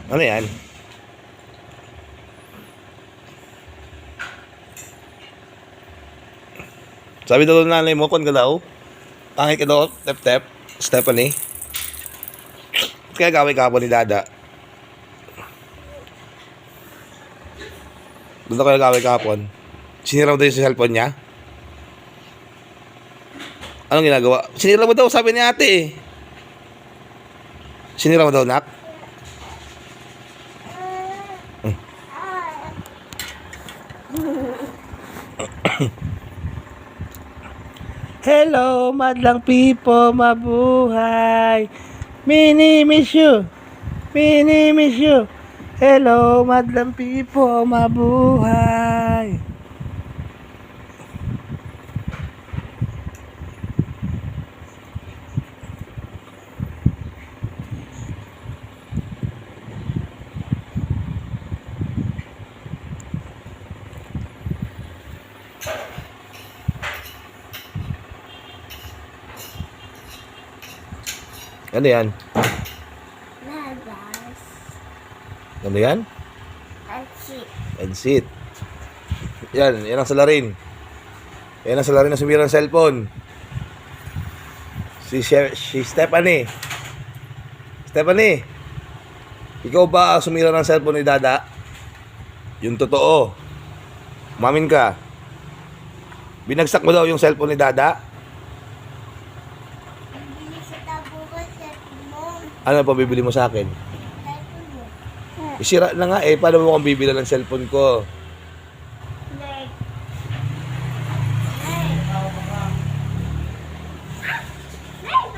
Ano yan? Sabi daw ng nanay mo, kung galaw. Pangit ka daw, tep-tep. Stephanie. Kaya gawin ka po ni Dada. Doon ako nagawin kahapon. Sinira mo daw yung cellphone niya. Anong ginagawa? Sinira mo daw, sabi ni ate eh. Sinira mo daw, nak? Hello, madlang people, mabuhay. Mini-miss you. Mini-miss you. Hello, madlang people, mabuhay. Ano yan? Nagas. Ano yan? Pansit. Pansit. Yan ang salarin. Yan ang salarin na sumira ng cellphone. Si Stephanie. Stephanie, ikaw ba sumira ng cellphone ni Dada? Yung totoo. Umamin ka. Binagsak mo daw yung cellphone ni Dada? Bibili sa tabo ko sa mo. Ano pa bibili mo sa akin? Cellphone mo. Isira na nga eh. Paano mo kung bibili ng cellphone ko? Leg.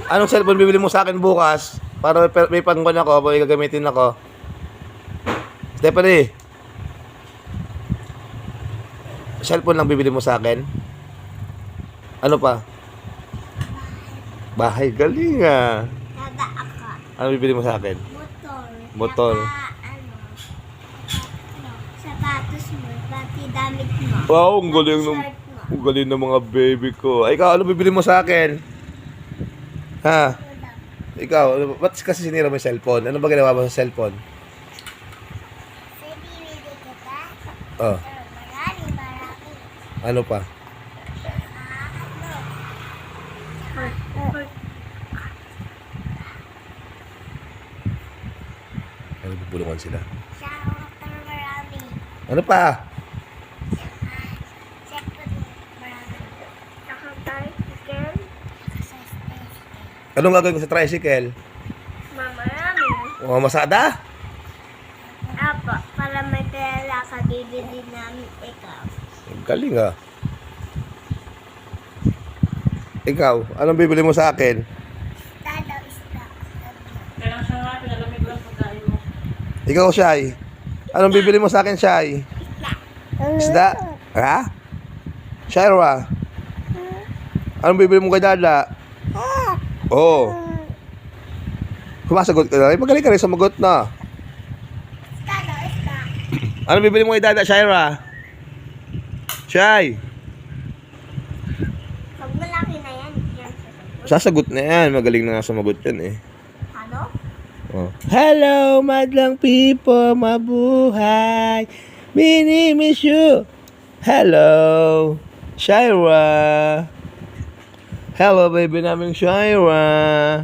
Anong cellphone bibili mo sa akin bukas? Para may pangkuhan ako, may gagamitin ako. Stephanie, cellphone lang bibili mo sa akin? Ano pa? Bahay, galing ah. Dada ako. Ano bibili mo sa akin? Motor. Motor. Saka, sapatos mo. Pati damit mo. Wow, ang galing ng, Shirt mo. ang galing ng mga baby ko. Ay, ikaw, ano bibili mo sa akin? Ha? Ikaw, ba't kasi sinira mo yung cellphone? Ano ba ginawa mo sa cellphone? Sa bibili kita. Oh, Marami. ano pa? Ano, bubulungan sila? Sa marami. Ano pa? Second marami. Saka tricycle. Sa station. Anong gagawin ko sa tricycle? Marami. O, masada? Apo, para may pera ka, bibili namin ikaw. Ang galing ah. Ikaw, anong bibili mo sa akin? Dado isda. Kailang siya nga, pinalamig lang pagkain mo. Ikaw, Shai. Anong bibili mo sa akin, Shai? Isda? Ha? Shaira. Anong bibili mo kay Dada? Oo. Sumasagot ka na rin. Magaling ka rin sumagot na. Dado isda. Anong bibili mo kay Dada, Shaira? Shai. Pag malaki na yan, yan Sasagot na yan. Magaling na nga sumagot yan eh. Ano? Oh. Hello, madlang people, mabuhay. Mini-miss you. Hello, Shaira. Hello, baby naming Shaira.